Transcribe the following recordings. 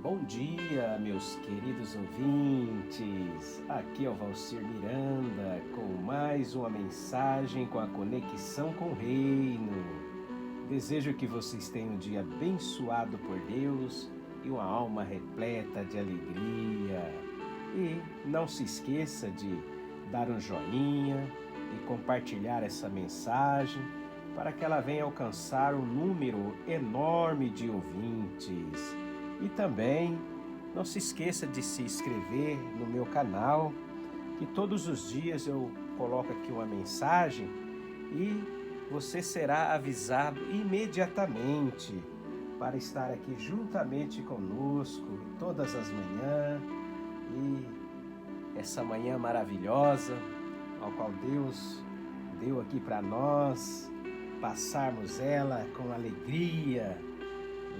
Bom dia, meus queridos ouvintes. Aqui é o Valcir Miranda com mais uma mensagem com a conexão com o Reino. Desejo que vocês tenham um dia abençoado por Deus e uma alma repleta de alegria. E não se esqueça de dar um joinha e compartilhar essa mensagem para que ela venha alcançar um número enorme de ouvintes. E também não se esqueça de se inscrever no meu canal, que todos os dias eu coloco aqui uma mensagem e você será avisado imediatamente para estar aqui juntamente conosco todas as manhãs e essa manhã maravilhosa ao qual Deus deu aqui para nós passarmos ela com alegria,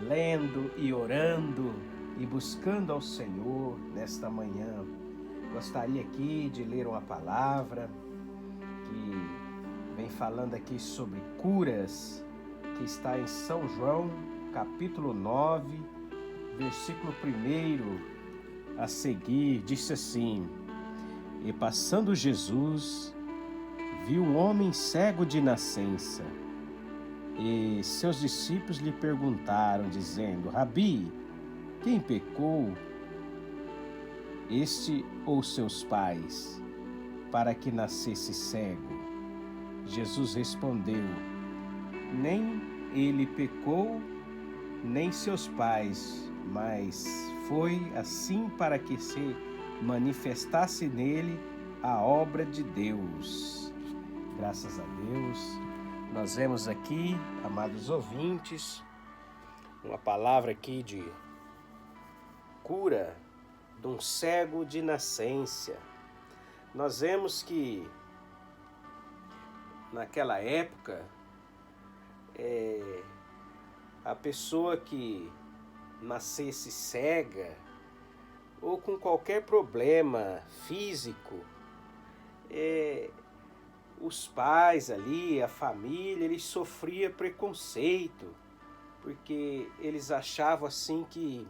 lendo e orando e buscando ao Senhor nesta manhã. Gostaria aqui de ler uma palavra que vem falando aqui sobre curas, que está em São João, capítulo 9, versículo 1 a seguir, disse assim: E passando Jesus, viu um homem cego de nascença. E seus discípulos lhe perguntaram, dizendo: Rabi, quem pecou, este ou seus pais, para que nascesse cego? Jesus respondeu: Nem ele pecou, nem seus pais, mas foi assim para que se manifestasse nele a obra de Deus. Graças a Deus. Nós vemos aqui, amados ouvintes, uma palavra aqui de cura de um cego de nascença. Nós vemos que naquela época, a pessoa que nascesse cega ou com qualquer problema físico, os pais ali, a família, eles sofriam preconceito, porque eles achavam assim que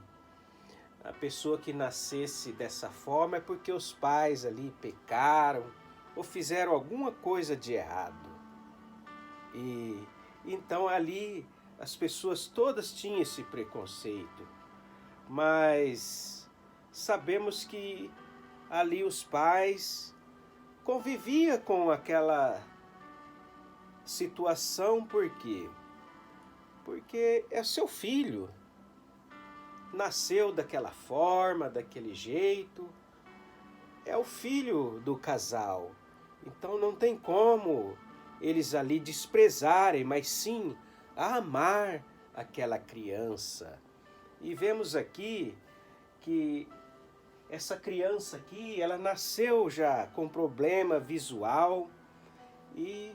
a pessoa que nascesse dessa forma é porque os pais ali pecaram ou fizeram alguma coisa de errado. E então ali as pessoas todas tinham esse preconceito, mas sabemos que ali os pais convivia com aquela situação. Por quê? Porque é seu filho, nasceu daquela forma, daquele jeito, é o filho do casal, então não tem como eles ali desprezarem, mas sim amar aquela criança. E vemos aqui que essa criança aqui, ela nasceu já com problema visual e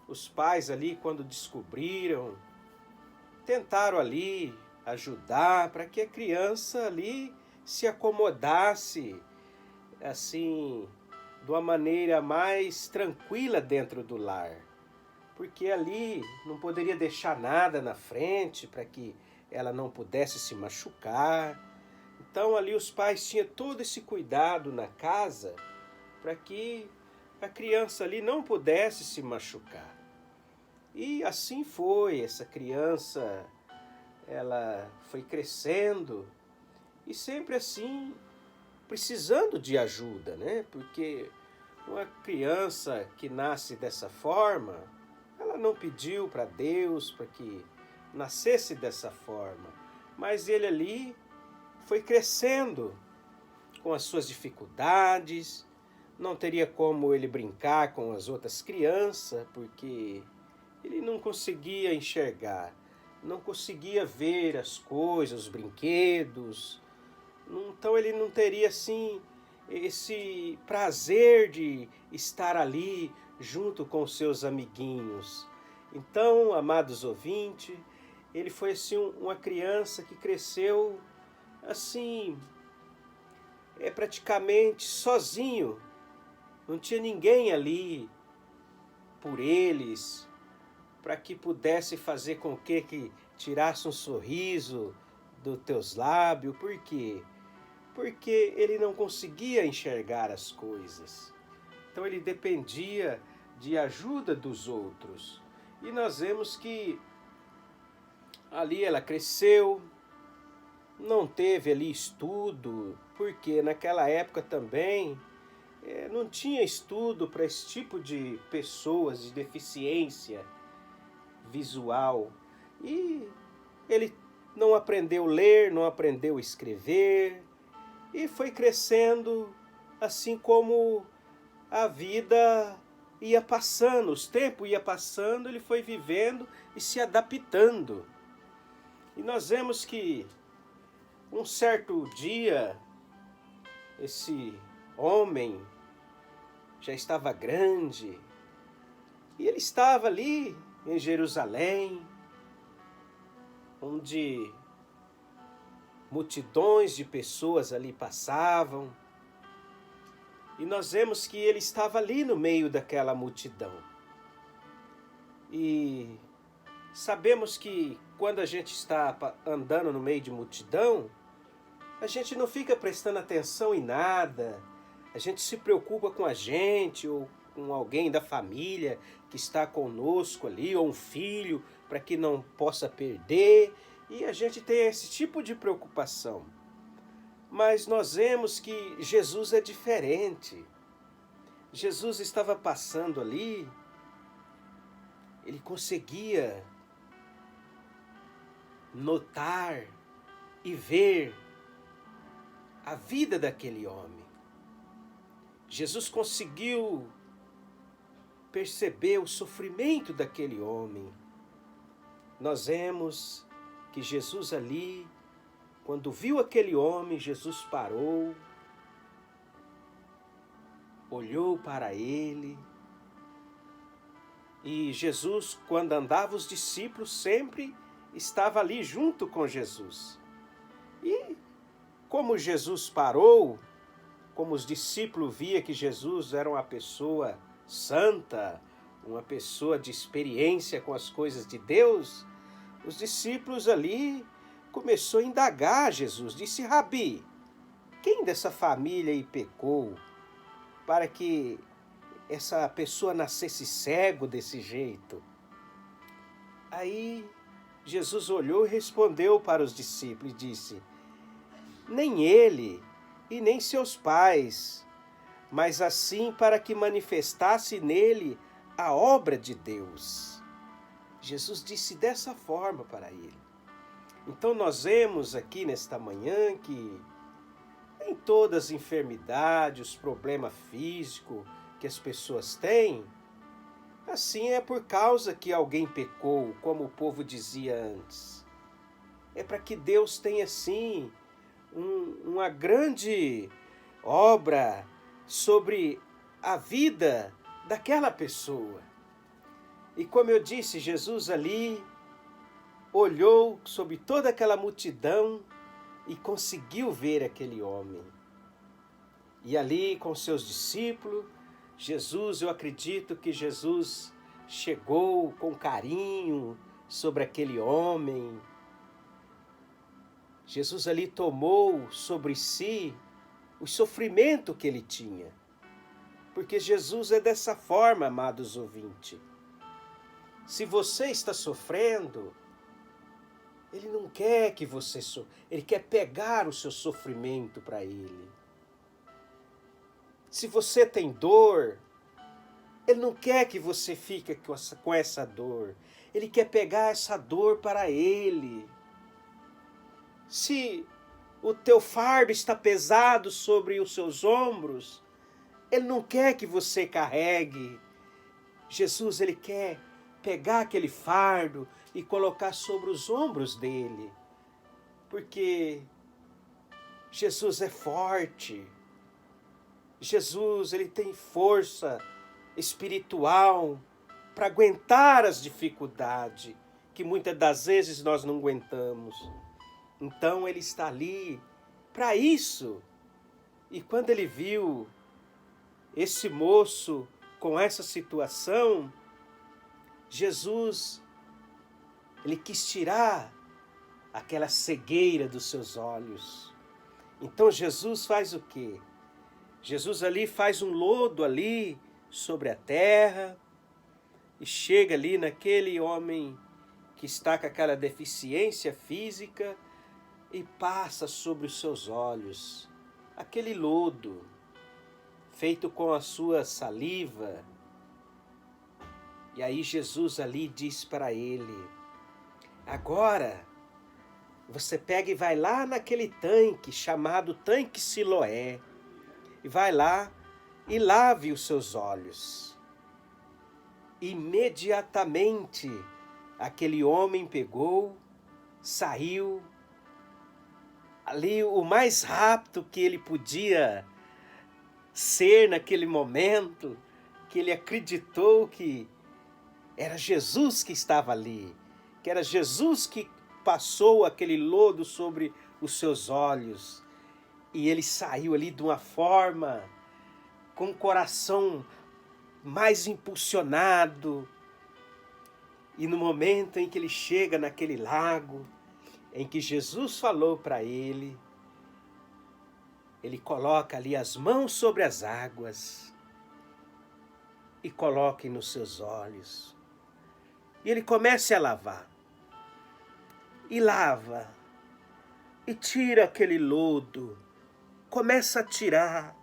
os pais ali, quando descobriram, tentaram ali ajudar para que a criança ali se acomodasse assim, de uma maneira mais tranquila dentro do lar. Porque ali não poderia deixar nada na frente para que ela não pudesse se machucar. Então ali os pais tinham todo esse cuidado na casa para que a criança ali não pudesse se machucar. E assim foi, essa criança, ela foi crescendo e sempre assim, precisando de ajuda, né? Porque uma criança que nasce dessa forma, ela não pediu para Deus para que nascesse dessa forma, mas ele ali foi crescendo com as suas dificuldades, não teria como ele brincar com as outras crianças, porque ele não conseguia enxergar, não conseguia ver as coisas, os brinquedos, então ele não teria assim esse prazer de estar ali junto com os seus amiguinhos. Então, amados ouvintes, ele foi assim uma criança que cresceu assim, praticamente sozinho, não tinha ninguém ali por eles, para que pudesse fazer com que tirasse um sorriso dos teus lábios. Por quê? Porque ele não conseguia enxergar as coisas. Então ele dependia de ajuda dos outros. E nós vemos que ali ela cresceu, não teve ali estudo, porque naquela época também não tinha estudo para esse tipo de pessoas de deficiência visual. E ele não aprendeu a ler, não aprendeu a escrever, e foi crescendo assim como a vida ia passando, os tempos ia passando, ele foi vivendo e se adaptando. E nós vemos que um certo dia, esse homem já estava grande, e ele estava ali em Jerusalém, onde multidões de pessoas ali passavam, e nós vemos que ele estava ali no meio daquela multidão. E sabemos que quando a gente está andando no meio de multidão, a gente não fica prestando atenção em nada, a gente se preocupa com a gente ou com alguém da família que está conosco ali, ou um filho, para que não possa perder, e a gente tem esse tipo de preocupação. Mas nós vemos que Jesus é diferente. Jesus estava passando ali, ele conseguia notar e ver a vida daquele homem. Jesus conseguiu perceber o sofrimento daquele homem. Nós vemos que Jesus ali, quando viu aquele homem, Jesus parou, olhou para ele. E Jesus, quando andava, os discípulos sempre estava ali junto com Jesus. E como Jesus parou, como os discípulos via que Jesus era uma pessoa santa, uma pessoa de experiência com as coisas de Deus, os discípulos ali começou a indagar Jesus. Disse: Rabi, quem dessa família aí pecou para que essa pessoa nascesse cego desse jeito? Aí Jesus olhou e respondeu para os discípulos e disse: nem ele e nem seus pais, mas assim para que manifestasse nele a obra de Deus. Jesus disse dessa forma para ele. Então nós vemos aqui nesta manhã que em todas as enfermidades, os problemas físicos que as pessoas têm, assim é por causa que alguém pecou, como o povo dizia antes. É para que Deus tenha sim uma grande obra sobre a vida daquela pessoa. E como eu disse, Jesus ali olhou sobre toda aquela multidão e conseguiu ver aquele homem. E ali com seus discípulos, Jesus, eu acredito que Jesus chegou com carinho sobre aquele homem. Jesus ali tomou sobre si o sofrimento que ele tinha. Porque Jesus é dessa forma, amados ouvintes. Se você está sofrendo, ele não quer que você sofra, ele quer pegar o seu sofrimento para ele. Se você tem dor, ele não quer que você fique com essa dor. Ele quer pegar essa dor para ele. Se o teu fardo está pesado sobre os seus ombros, ele não quer que você carregue. Jesus, ele quer pegar aquele fardo e colocar sobre os ombros dele. Porque Jesus é forte. Jesus, ele tem força espiritual para aguentar as dificuldades que muitas das vezes nós não aguentamos. Então ele está ali para isso. E quando ele viu esse moço com essa situação, Jesus, ele quis tirar aquela cegueira dos seus olhos. Então Jesus faz o quê? Jesus ali faz um lodo ali sobre a terra e chega ali naquele homem que está com aquela deficiência física e passa sobre os seus olhos aquele lodo feito com a sua saliva. E aí Jesus ali diz para ele: agora você pega e vai lá naquele tanque chamado Tanque Siloé e vai lá e lave os seus olhos. Imediatamente aquele homem pegou, saiu ali o mais rápido que ele podia ser naquele momento, que ele acreditou que era Jesus que estava ali, que era Jesus que passou aquele lodo sobre os seus olhos. E ele saiu ali de uma forma, com o coração mais impulsionado. E no momento em que ele chega naquele lago, em que Jesus falou para ele, ele coloca ali as mãos sobre as águas e coloca nos seus olhos. E ele começa a lavar. E lava. E tira aquele lodo. Começa a tirar.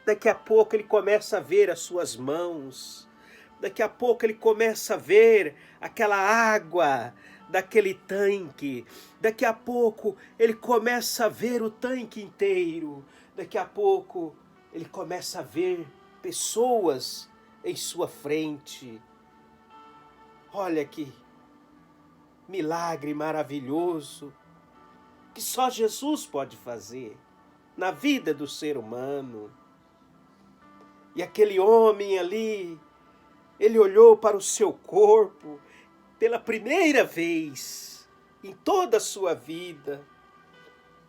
Daqui a pouco ele começa a ver as suas mãos. Daqui a pouco ele começa a ver aquela água daquele tanque. Daqui a pouco ele começa a ver o tanque inteiro. Daqui a pouco ele começa a ver pessoas em sua frente. Olha que milagre maravilhoso que só Jesus pode fazer na vida do ser humano. E aquele homem ali, ele olhou para o seu corpo pela primeira vez em toda a sua vida.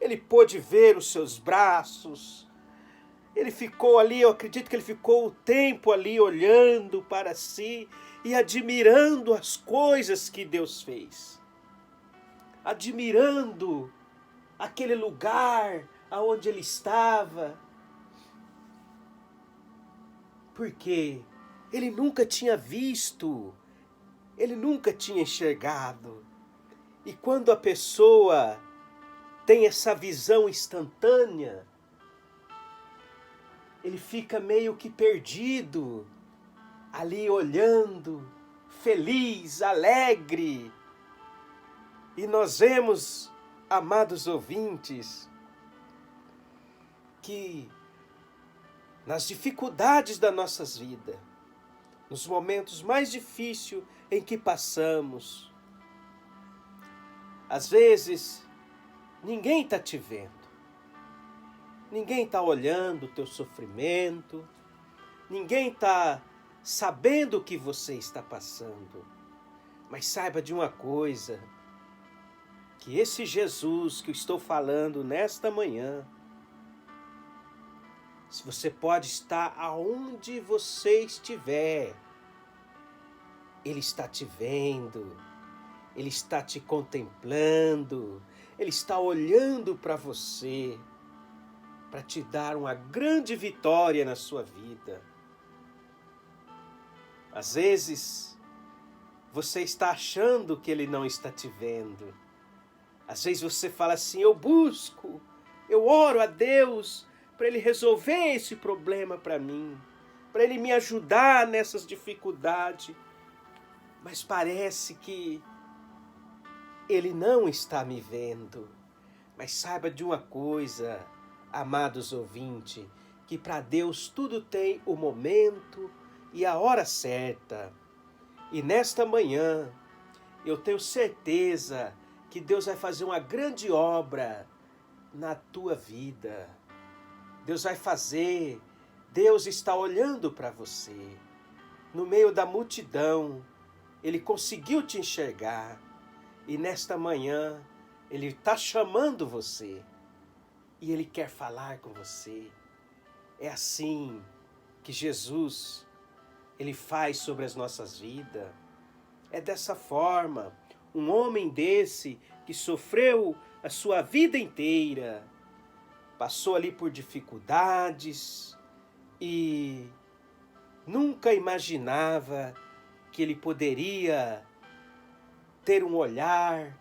Ele pôde ver os seus braços. Ele ficou ali, eu acredito que ele ficou o tempo ali olhando para si e admirando as coisas que Deus fez. Admirando aquele lugar aonde ele estava. Porque ele nunca tinha visto, ele nunca tinha enxergado. E quando a pessoa tem essa visão instantânea, ele fica meio que perdido, ali olhando, feliz, alegre. E nós vemos, amados ouvintes, que nas dificuldades das nossas vidas, nos momentos mais difíceis em que passamos, às vezes ninguém está te vendo, ninguém está olhando o teu sofrimento, ninguém está sabendo o que você está passando. Mas saiba de uma coisa, que esse Jesus que eu estou falando nesta manhã, se você pode estar aonde você estiver, Ele está te vendo, Ele está te contemplando, Ele está olhando para você, para te dar uma grande vitória na sua vida. Às vezes, você está achando que Ele não está te vendo. Às vezes você fala assim: eu busco, eu oro a Deus para Ele resolver esse problema para mim, para Ele me ajudar nessas dificuldades. Mas parece que Ele não está me vendo. Mas saiba de uma coisa, amados ouvintes, que para Deus tudo tem o momento e a hora certa. E nesta manhã, eu tenho certeza que Deus vai fazer uma grande obra na tua vida. Deus vai fazer, Deus está olhando para você. No meio da multidão, Ele conseguiu te enxergar. E nesta manhã, Ele está chamando você. E Ele quer falar com você. É assim que Jesus, Ele faz sobre as nossas vidas. É dessa forma. Um homem desse que sofreu a sua vida inteira, passou ali por dificuldades e nunca imaginava que ele poderia ter um olhar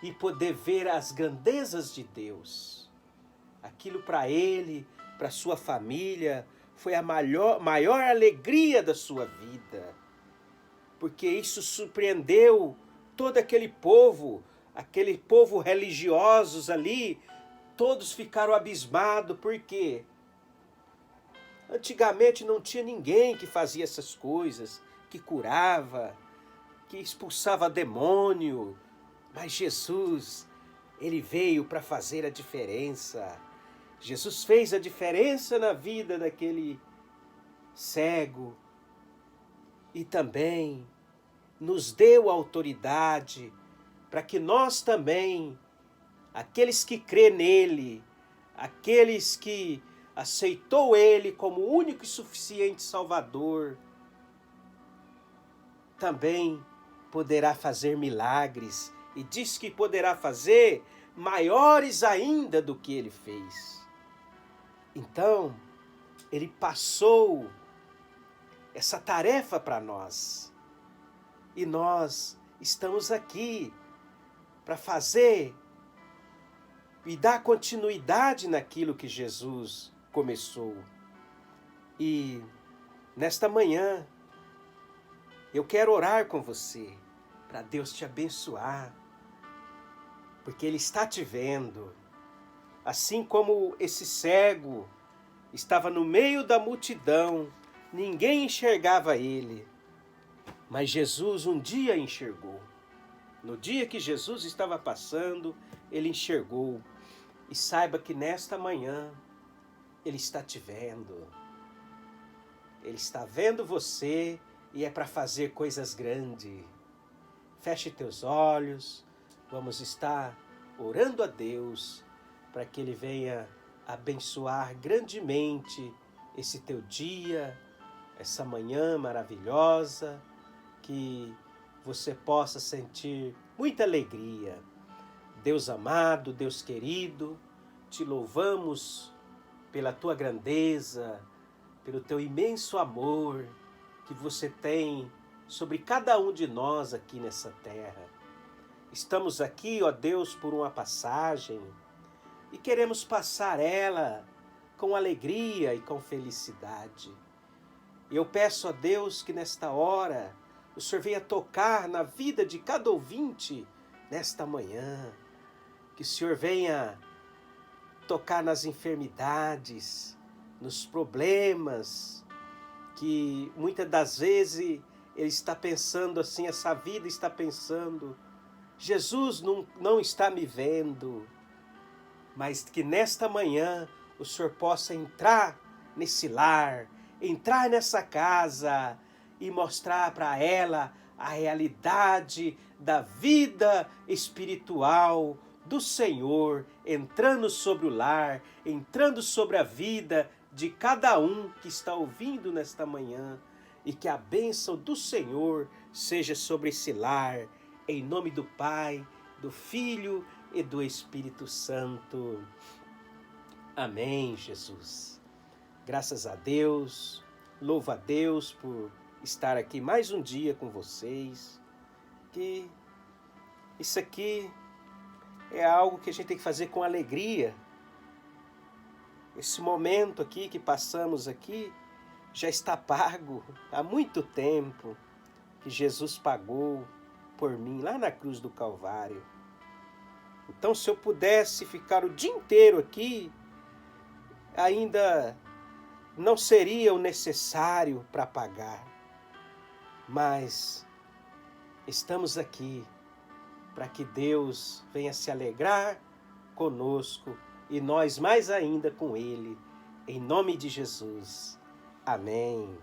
e poder ver as grandezas de Deus. Aquilo para ele, para sua família, foi a maior alegria da sua vida, porque isso surpreendeu todo aquele povo religiosos ali, todos ficaram abismados, porque antigamente não tinha ninguém que fazia essas coisas, que curava, que expulsava demônio, mas Jesus, ele veio para fazer a diferença. Jesus fez a diferença na vida daquele cego e também nos deu autoridade para que nós também, aqueles que crê nele, aqueles que aceitou ele como único e suficiente Salvador, também poderá fazer milagres e diz que poderá fazer maiores ainda do que ele fez. Então, ele passou essa tarefa para nós. E nós estamos aqui para fazer e dar continuidade naquilo que Jesus começou. E nesta manhã, eu quero orar com você, para Deus te abençoar, porque Ele está te vendo. Assim como esse cego estava no meio da multidão, ninguém enxergava ele, mas Jesus um dia enxergou. No dia que Jesus estava passando, ele enxergou. E saiba que nesta manhã, Ele está te vendo. Ele está vendo você e é para fazer coisas grandes. Feche teus olhos, vamos estar orando a Deus para que Ele venha abençoar grandemente esse teu dia, essa manhã maravilhosa, que você possa sentir muita alegria. Deus amado, Deus querido, te louvamos pela tua grandeza, pelo teu imenso amor que você tem sobre cada um de nós aqui nessa terra. Estamos aqui, ó Deus, por uma passagem e queremos passar ela com alegria e com felicidade. E eu peço a Deus que nesta hora o Senhor venha tocar na vida de cada ouvinte nesta manhã, que o Senhor venha tocar nas enfermidades, nos problemas, que muitas das vezes ele está pensando assim, essa vida está pensando, Jesus não está me vendo, mas que nesta manhã o Senhor possa entrar nesse lar, entrar nessa casa e mostrar para ela a realidade da vida espiritual do Senhor, entrando sobre o lar, entrando sobre a vida de cada um que está ouvindo nesta manhã, e que a bênção do Senhor seja sobre esse lar, em nome do Pai, do Filho e do Espírito Santo. Amém, Jesus. Graças a Deus, louvo a Deus por estar aqui mais um dia com vocês, que isso aqui é algo que a gente tem que fazer com alegria. Esse momento aqui que passamos aqui já está pago há muito tempo, que Jesus pagou por mim lá na cruz do Calvário. Então, se eu pudesse ficar o dia inteiro aqui, ainda não seria o necessário para pagar. Mas estamos aqui para que Deus venha se alegrar conosco e nós mais ainda com Ele, em nome de Jesus. Amém.